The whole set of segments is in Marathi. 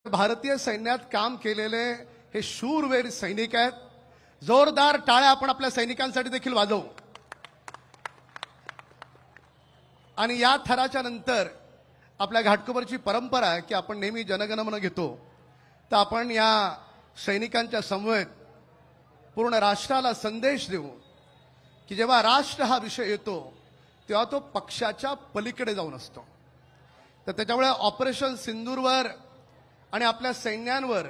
भारतीय सैन्यात काम केलेले हे शूरवीर सैनिक आहेत. जोरदार टाळ्या आपण आपल्या सैनिकांसाठी देखील वाजवू. आणि या थराच्या नंतर आपल्या घाटकोपरची परंपरा आहे की आपण नेहमी जनगणमन घेतो. तर आपण या सैनिकांच्या समवेत पूर्ण राष्ट्राला संदेश देऊ की जेव्हा राष्ट्र हा विषय येतो तेव्हा तो पक्षाच्या पलीकडे जाऊन असतो. तर त्याच्यामुळे ऑपरेशन सिंदूरवर आणि आपल्या सैन्यांवर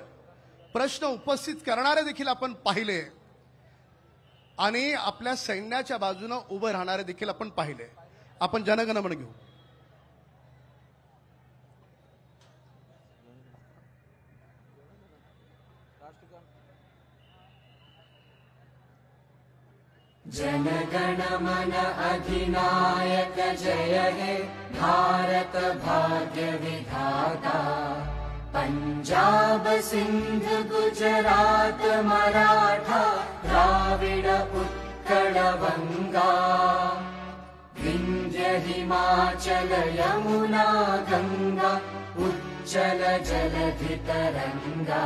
प्रश्न उपस्थित करणारे देखील आपण पाहिले आणि आपल्या सैन्याच्या बाजूने उभे राहणारे देखील आपण पाहिले. आपण जनगणमन घेऊ. जनगणमन अधिनायक जय हे भारत भाग्य विधाता. पंजाब सिंध गुजरात मराठा द्राविड उत्कल गंगा. विंध्य हिमाचल यमुना गंगा उज्जल जलधि तरंगा.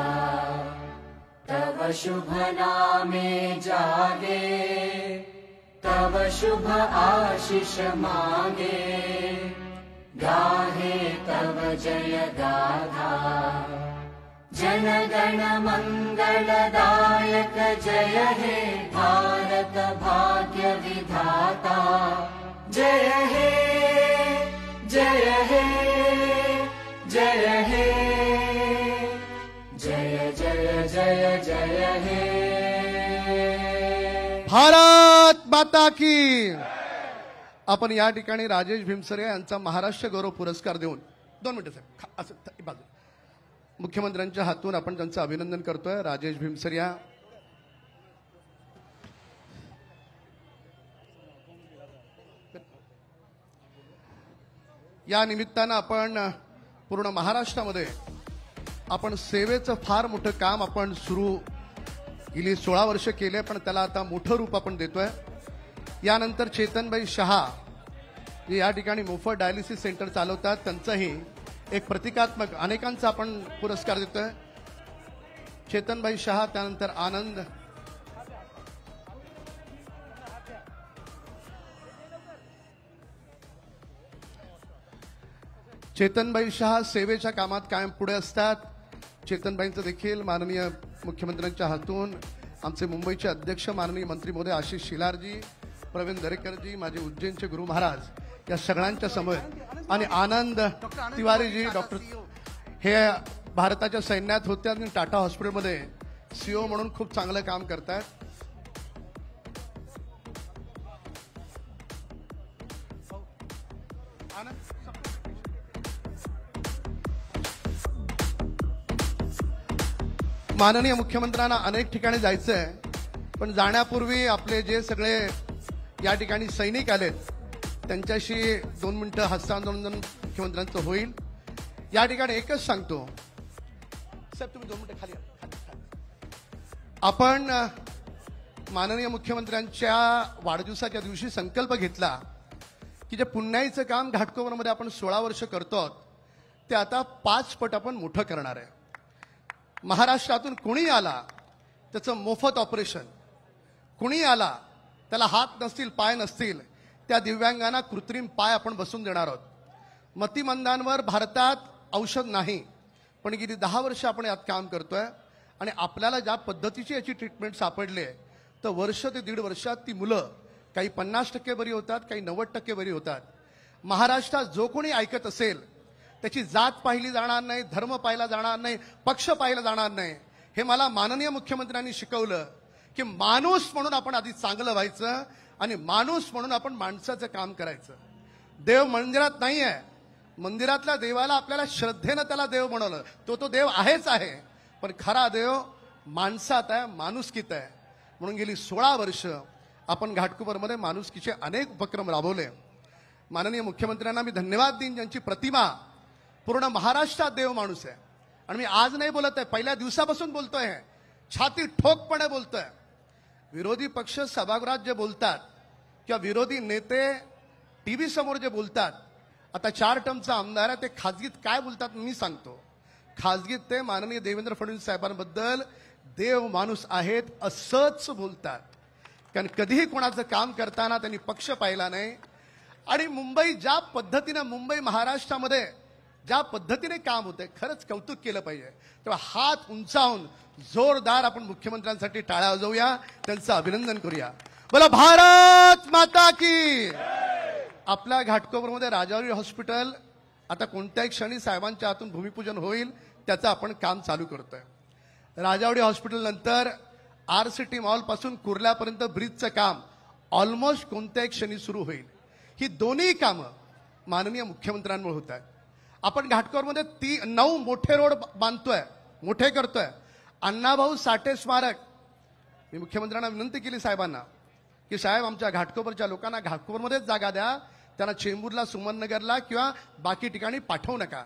तव शुभ नामे जागे तव शुभ आशीष मांगे. गाहे तव जय गाथा. जनगण मंगलदायक जय हे भारत भाग्य विधाता. जय हे जय हे जय हे जय जय जय जय हे. भारत माता की. आपण या ठिकाणी राजेश भिमसरे यांचा महाराष्ट्र गौरव पुरस्कार देऊन 2 मिनिटं साहेब असं बाजू मुख्यमंत्र्यांच्या हातून आपण त्यांचं अभिनंदन करतोय. राजेश भिमसरे या निमित्तानं आपण पूर्ण महाराष्ट्रामध्ये आपण सेवेचं फार मोठं काम आपण सुरू गेली 16 वर्ष केले, पण त्याला आता मोठं रूप आपण देतोय. यानंतर चेतनभाई शहा जे या ठिकाणी मोफत डायलिसिस सेंटर चालवतात त्यांचाही एक प्रतिकात्मक अनेकांचा आपण पुरस्कार देतोय. चेतनभाई शहा, त्यानंतर आनंद, चेतनभाई शहा सेवेच्या कामात कायम पुढे असतात. चेतनभाईंचं देखील माननीय मुख्यमंत्र्यांच्या हातून आमचे मुंबईचे अध्यक्ष माननीय मंत्री महोदय आशिष शिलारजी, प्रवीण दरेकरजी, माझे उज्जैनचे गुरु महाराज या सगळ्यांच्या समोर आणि आनंद तिवारीजी डॉक्टर हे भारताच्या सैन्यात होते आणि टाटा हॉस्पिटलमध्ये सीओ म्हणून खूप चांगलं काम करतात. माननीय मुख्यमंत्र्यांना अनेक ठिकाणी जायचंय, पण जाण्यापूर्वी आपले जे सगळे या ठिकाणी सैनिक आलेत त्यांच्याशी 2 मिनिटं हस्तांदोलन मुख्यमंत्र्यांचं होईल. या ठिकाणी एकच सांगतो साहेब, तुम्ही 2 मिनिटं खाली आपण माननीय मुख्यमंत्र्यांच्या वाढदिवसाच्या दिवशी संकल्प घेतला की जे पुण्याईचं काम घाटकोपरमध्ये आपण 16 वर्ष करतो ते आता 5 पट आपण मोठं करणार आहे. महाराष्ट्रातून कुणी आला त्याचं मोफत ऑपरेशन, कुणी आला त्याला हात नसतील पाय नसतील त्या दिव्यांगांना कृत्रिम पाय आपण बसून देणार आहोत. मतिमंदांवर भारतात औषध नाही, पण गेली 10 वर्ष आपण यात काम करतोय आणि आपल्याला ज्या पद्धतीची याची ट्रीटमेंट सापडली आहे तर वर्ष ते 1.5 वर्षात ती मुलं काही 50% बरी होतात, काही 90% बरी होतात. महाराष्ट्रात जो कोणी ऐकत असेल त्याची जात पाहिली जाणार नाही, धर्म पाहिला जाणार नाही, पक्ष पाहिला जाणार नाही. हे मला माननीय मुख्यमंत्र्यांनी शिकवलं की माणूस म्हणून आपण आधी चांगलं व्हायचं आणि माणूस म्हणून आपण माणसाचं काम करायचं. देव मंदिरात नाही आहे, मंदिरातल्या देवाला आपल्याला श्रद्धेनं त्याला देव बनवलं, तो देव आहेच आहे, पण खरा देव माणसात आहे, माणुसकीत आहे. म्हणून गेली 16 वर्ष आपण घाटकोपरमध्ये माणुसकीचे अनेक उपक्रम राबवले. माननीय मुख्यमंत्र्यांना मी धन्यवाद देईन ज्यांची प्रतिमा पूर्ण महाराष्ट्रात देव माणूस आहे. आणि मी आज नाही बोलत आहे, पहिल्या दिवसापासून बोलतोय, छाती ठोकपणे बोलतोय. विरोधी पक्ष सभागृहात जे बोलतात किंवा विरोधी नेते टीव्ही समोर जे बोलतात, आता 4 टर्मचा आमदार आहे, ते खाजगीत काय बोलतात मी सांगतो. खाजगीत ते माननीय देवेंद्र फडणवीस साहेबांबद्दल देव माणूस आहेत असंच बोलतात. कारण कधीही कोणाचं काम करताना त्यांनी पक्ष पाहिला नाही. आणि मुंबई ज्या पद्धतीनं मुंबई महाराष्ट्रामध्ये ज्या पद्धतीने काम होतंय खरंच कौतुक केलं पाहिजे. तेव्हा हात उंचावून जोरदार आपण मुख्यमंत्र्यांसाठी टाळ्या वाजवूया, त्यांचं अभिनंदन करूया. बोला भारत माता की. आपल्या घाटकोपरमध्ये राजावरी हॉस्पिटल आता कोणत्याही क्षणी साहेबांच्या हातून भूमिपूजन होईल त्याचं आपण काम चालू करतोय. राजावडी हॉस्पिटल नंतर RCT मॉल पासून कुर्ल्यापर्यंत ब्रिजचं काम ऑलमोस्ट कोणत्याही क्षणी सुरू होईल. ही दोन्ही कामं माननीय मुख्यमंत्र्यांमुळे होत आहेत. आपण घाटकोपरमध्ये 9 मोठे रोड बांधतोय, मोठे करतोय. अण्णाभाऊ साठे स्मारक, मी मुख्यमंत्र्यांना विनंती केली साहेबांना की साहेब आमच्या घाटकोपरच्या लोकांना घाटकोपरमध्येच जागा द्या, त्यांना चेंबूरला, सुमननगरला किंवा बाकी ठिकाणी पाठवू नका.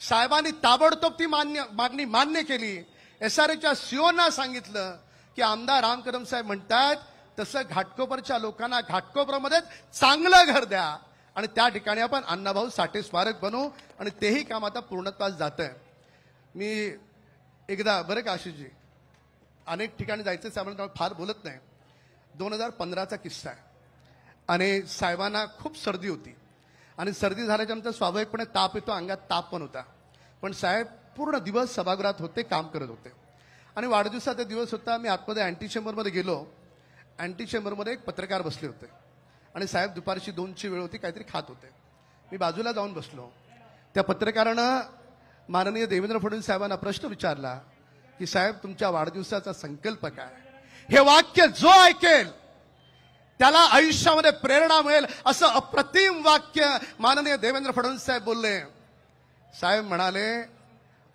साहेबांनी ताबडतोब ती मागणी मान्य केली. SRAच्या CEOना सांगितलं की आमदार राम कदम साहेब म्हणतात तसं घाटकोपरच्या लोकांना घाटकोपरमध्येच चांगलं घर द्या आणि त्या ठिकाणी आपण अण्णाभाऊ साठे स्मारक बनवू आणि तेही काम आता पूर्णत्वास जातंय. मी एकदा बरं का आशिषजी, अनेक ठिकाणी जायचं साहेबांना फार बोलत नाही. 2015चा किस्सा आहे. आणि साहेबांना खूप सर्दी होती आणि सर्दी झाल्याच्यानंतर स्वाभाविकपणे ताप येतो, अंगात ताप पण होता. पण साहेब पूर्ण दिवस सभागृहात होते, काम करत होते. आणि वाढदिवसाचा दिवस होता. मी आतमध्ये अँटी चेंबरमध्ये गेलो. अँटी चेंबरमध्ये एक पत्रकार बसले होते आणि साहेब दुपारची 2ची वेळ होती, काहीतरी खात होते. मी बाजूला जाऊन बसलो. त्या पत्रकारानं माननीय देवेंद्र फडणवीस साहेबांना प्रश्न विचारला की साहेब तुमच्या वाढदिवसाचा संकल्प काय. हे वाक्य जो ऐकेल त्याला आयुष्यामध्ये प्रेरणा मिळेल असं अप्रतिम वाक्य माननीय देवेंद्र फडणवीस साहेब बोलले. साहेब म्हणाले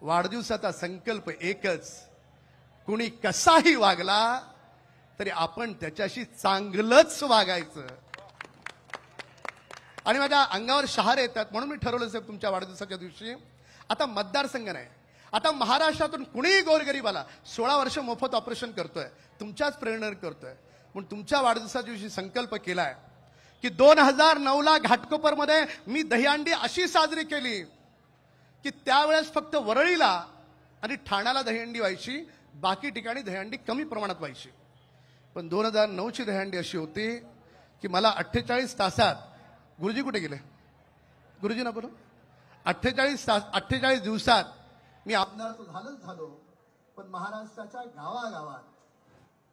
वाढदिवसाचा संकल्प एकच, कुणी कसाही वागला तरी आपण त्याच्याशी चांगलंच वागायचं. आणि माझ्या अंगावर शहारे येतात म्हणून मी ठरवलं साहेब तुमच्या वाढदिवसाच्या दिवशी आता मतदारसंघ नाही, आता महाराष्ट्रातून कुणीही गोरगरीबाला 16 वर्ष मोफत ऑपरेशन करतोय, तुमच्याच प्रेरणेने करतोय. म्हणून तुमच्या वाढदिवसाच्या दिवशी संकल्प केलाय की 2009ला घाटकोपरमध्ये मी दहीहंडी अशी साजरी केली की त्यावेळेस फक्त वरळीला आणि ठाण्याला दहीहंडी व्हायची, बाकी ठिकाणी दहीहंडी कमी प्रमाणात व्हायची. पण 2009ची दहीहंडी अशी होती की मला 48 तासात, गुरुजी कुठे गेले, गुरुजी ना बोलो, 48 दिवसात मी आमदार तो झालो. पण महाराष्ट्राच्या गावागावात,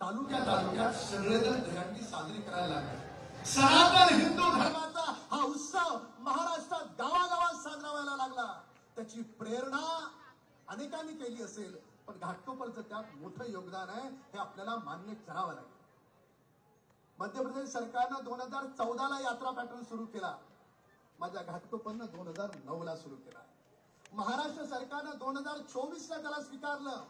तालुक्यात सगळेजण दहीहंडी साजरी करायला लागले. सनातन हिंदू धर्माचा हा उत्सव महाराष्ट्रात गावागावात साजरा व्हायला लागला. त्याची प्रेरणा अनेकांनी केली असेल, पण घाटकोपरचं त्यात मोठं योगदान आहे हे आपल्याला मान्य करावं लागेल. मध्य प्रदेश सरकारनं 2014ला यात्रा पॅटर्न सुरू केला. माझ्या घाटकोपरनं 2009ला सुरू केला. महाराष्ट्र सरकारनं 2024ला त्याला स्वीकारलं.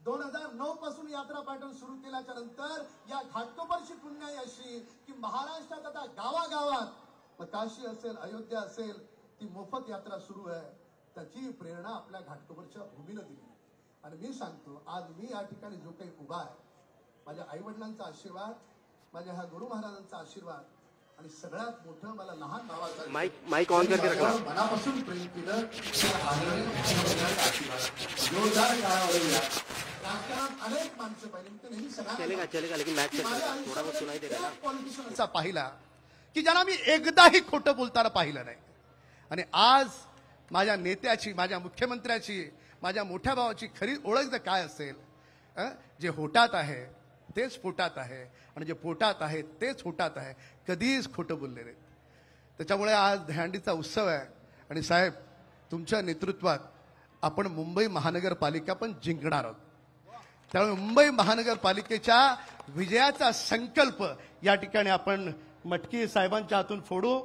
2009 पासून यात्रा पॅटर्न सुरू केल्याच्या नंतर या घाटकोपरची पुण्याई अशी की महाराष्ट्रात आता गावागावात, मग काशी असेल, अयोध्या असेल, ती मोफत यात्रा सुरू आहे. त्याची प्रेरणा आपल्या घाटकोपरच्या भूमीनं दिली. आणि मी सांगतो आज मी या ठिकाणी जो काही उभा आहे, माझ्या आई वडिलांचा आशीर्वाद, माझ्या ह्या गुरु महाराजांचा आशीर्वाद आणि सगळ्यात मोठं मला लहान भावाचा माइक ऑन करके रखना, मनापासून प्रेम केलं. जोरदार टाळ्या. राजकारणात अनेक माणसं पाहिली, नेहमी चलेगा लेकिन मैच थोड़ा बहुत सुनाई देगा ना. पॉलिटिशियनचा पाहिला की ज्यांना मी एकदाही खोटं बोलताना पाहिलं नाही. आणि आज माझ्या नेत्याची, माझ्या मुख्यमंत्र्याची, माझ्या मोठ्या भावाची खरी ओळख जर काय असेल, जे होटात आहे तेच पोटात आहे आणि जे पोटात आहे तेच होटात आहे, कधीच खोटं बोलले नाही. त्याच्यामुळे आज दहीहंडीचा उत्सव आहे. आणि साहेब तुमच्या नेतृत्वात आपण मुंबई महानगरपालिका पण जिंकणार आहोत. त्यामुळे मुंबई महानगरपालिकेच्या विजयाचा संकल्प या ठिकाणी आपण मटकी साहेबांच्या हातून फोडू.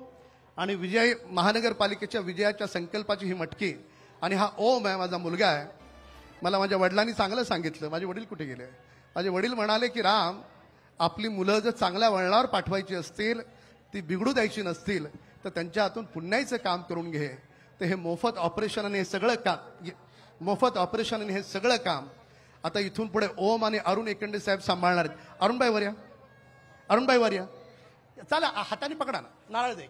आणि विजय महानगरपालिकेच्या विजयाच्या संकल्पाची ही मटकी. आणि हा ओम आहे, माझा मुलगा आहे. मला माझ्या वडिलांनी चांगलं सांगितलं. माझे वडील कुठे गेले? माझे वडील म्हणाले की राम, आपली मुलं जर चांगल्या वळणावर पाठवायची असतील, ती बिघडू द्यायची नसतील, तर त्यांच्या हातून पुण्याईचं काम करून घे. तर हे मोफत ऑपरेशन आणि हे सगळं काम आता इथून पुढे ओम आणि अरुण एकंडे साहेब सांभाळणार आहेत. अरुणबाई वरिया चला, हाताने पकडा ना, नारळ दे.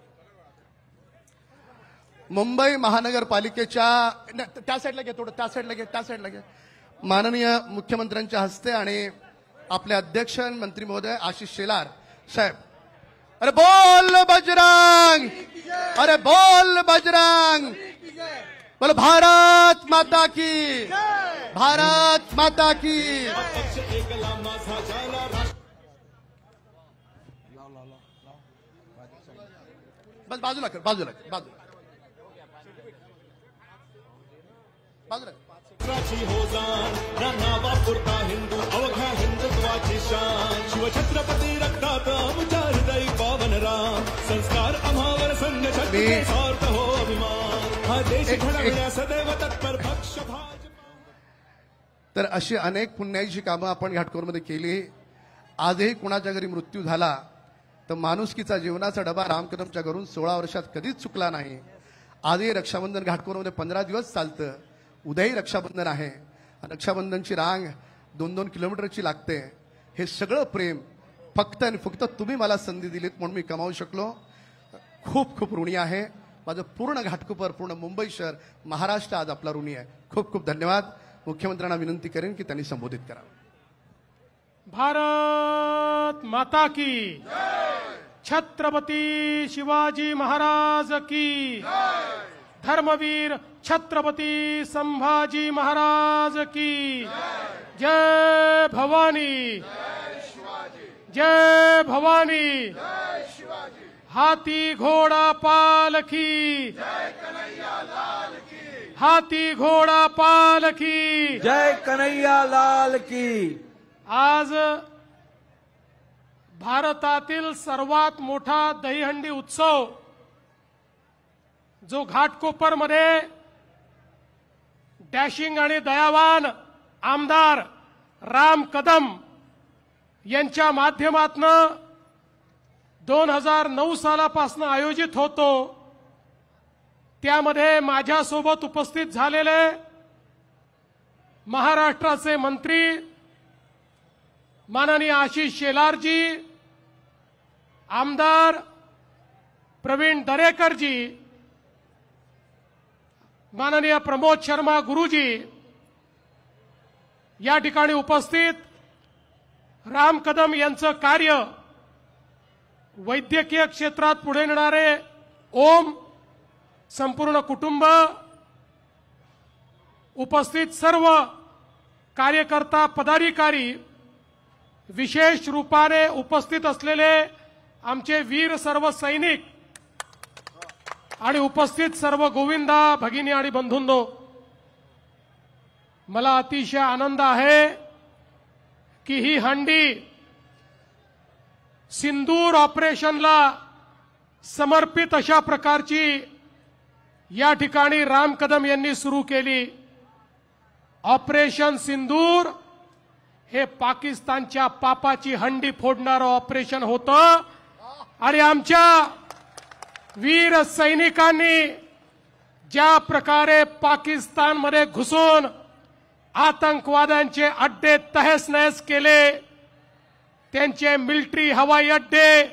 मुंबई महानगरपालिकेच्या त्या साईडला घे, थोडं त्या साईडला घे माननीय मुख्यमंत्र्यांच्या हस्ते आणि आपले अध्यक्ष मंत्री महोदय आशिष शेलार साहेब, अरे बोल बजरंग, अरे बोल बजरंग, बोलो भारत माता की, भारत माता की। बस बाजूला कर, बाजूला बाजूला बाजूला हो जाण नावापुरता हिंदू अवघा हिंदुत्वाची शान शिवछत्रपती रक्तात आमच्या हृदय पावन राम संस्कार आम्हावर संघ सार्थ हो अभिमान हा देश घडविण्यास सदैव तत्पर पक्ष भाजपा। तर अशी अनेक पुण्याईची कामं आपण घाटकोरमध्ये केली। आजही कुणाच्या घरी मृत्यू झाला तर माणुसकीचा जीवनाचा डबा राम कदमच्या घरून 16 वर्षात कधीच चुकला नाही। आजही रक्षाबंधन घाटकोरमध्ये 15 दिवस चालतं। उद्याही रक्षाबंधन आहे, रक्षाबंधनची रांग 2-2 किलोमीटरची लागते। हे सगळं प्रेम फक्त आणि फक्त तुम्ही मला संधी दिलीत म्हणून मी कमावू शकलो। खूप खूप ऋणी आहे माझं पूर्ण घाटकोपर, पूर्ण मुंबई शहर, महाराष्ट्र आज आपला ऋणी आहे। खूप खूप धन्यवाद। मुख्यमंत्र्यांना विनंती करेन की त्यांनी संबोधित करावं। भारत माता की, छत्रपती शिवाजी महाराज की, धर्मवीर छत्रपती संभाजी महाराज की, जय भवानी, जय भवानी, हाथी घोड़ा पालकी, हाथी घोड़ा पालकी, जय कन्हैया लाल की। आज भारतातील सर्वात मोठा दहीहंडी उत्सव जो घाटकोपरमध्ये डॅशिंग आणि दयावान आमदार राम कदम यांच्या माध्यमातून 2009 सालापासून आयोजित होतो, त्यामध्ये माझ्यासोबत उपस्थित झालेले महाराष्ट्राचे मंत्री माननीय आशिष शेलारजी, आमदार प्रवीण दरेकरजी, माननीय प्रमोद शर्मा गुरुजी या ठिकाणी उपस्थित, राम कदम यांचं कार्य वैद्यकीय क्षेत्रात पुढे नेणारे ओम, संपूर्ण कुटुंब, उपस्थित सर्व कार्यकर्ता पदाधिकारी, विशेष रूपाने उपस्थित असलेले आमचे वीर सर्व सैनिक आणि उपस्थित सर्व गोविंदा भगिनी आणि बंधूंनो, मला अतिशय आनंद आहे की ही हंडी सिंदूर ऑपरेशनला समर्पित अशा प्रकारची या ठिकाणी राम कदम यांनी सुरू केली। ऑपरेशन सिंदूर हे पाकिस्तानच्या पापाची हंडी फोडणारं ऑपरेशन होतं आणि आमच्या वीर सैनिकांनी ज्या प्रकारे पाकिस्तानमध्ये घुसून आतंकवाद्यांचे अड्डे तहस नहस केले, त्यांचे मिलिटरी हवाई अड्डे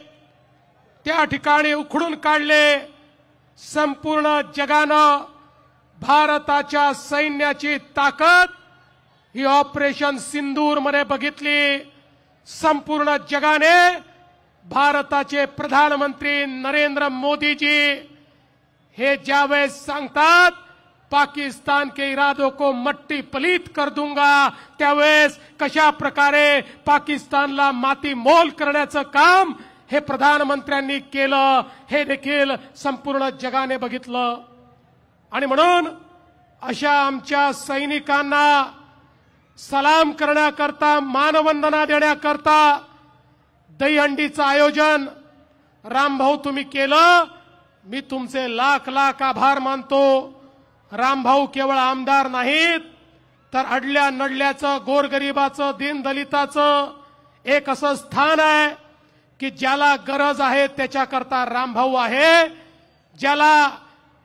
त्या ठिकाणी उखडून काढले, संपूर्ण जगानं भारताच्या सैन्याची ताकद ही ऑपरेशन सिंदूर मध्ये बघितली। संपूर्ण जगाने भारताचे प्रधानमंत्री नरेंद्र मोदीजी हे ज्यावेळेस सांगतात पाकिस्तान के इरादों को मट्टी पलीत कर दूंगा, त्यावेळेस कशा प्रकारे पाकिस्तानला माती मोल करण्याचं काम हे प्रधानमंत्र्यांनी केलं हे देखील संपूर्ण जगाने बघितलं। आणि म्हणून अशा आमच्या सैनिकांना सलाम करण्याकरता, मानवंदना देण्याकरता दहीहंडीचं आयोजन रामभाऊ तुम्ही केलं, मी तुमचे लाख लाख आभार मानतो। रामभाऊ केवळ आमदार नाहीत तर अडल्या नडल्याचं, गोरगरिबाचं, दीनदलिताचं एक असं स्थान आहे की ज्याला गरज आहे त्याच्याकरता रामभाऊ आहे। ज्याला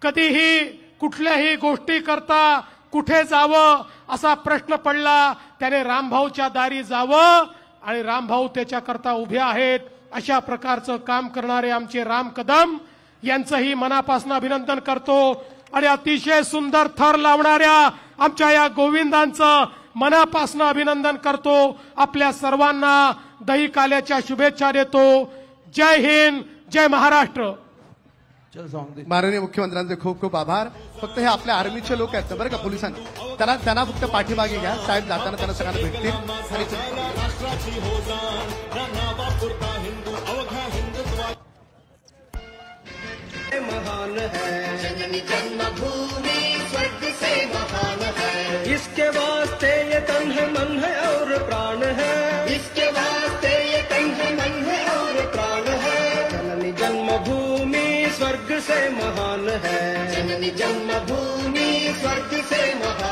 कधीही कुठल्याही गोष्टी करता कुठे जावं असा प्रश्न पडला, त्याने रामभाऊच्या दारी जावं आणि रामभाऊ त्याच्याकरता उभे आहेत। अशा प्रकारचं काम करणारे आमचे राम कदम यांचंही मनापासून अभिनंदन करतो आणि अतिशय सुंदर थर लावणाऱ्या आमच्या या गोविंदांचं मनापासून अभिनंदन करतो. आपल्या सर्वांना दही काल्याच्या शुभेच्छा देतो. जय हिंद, जय महाराष्ट्र. चल सॉन्ग दे. माननीय मुख्यमंत्र्यांचे खूप खूप आभार. फक्त हे आपल्या आर्मीचे लोक आहेत बरं का, पोलिसांनी त्यांना फक्त पाठीमागे घ्या. साहेब जाताना त्यांना सगळ्यांना भेटतील आणि राष्ट्राची हो जाण ना नावापुरता हिंदू अवघ्या हिंदुत्वा महान है, जननी जन्मभूमि स्वर्ग से महान है, इसके वास्ते ये तन है मन है और प्राण है, इसके वास्ते ये तन है मन है और प्राण है, जननी जन्मभूमि स्वर्ग से महान है, जननी जन्मभूमि स्वर्ग से महान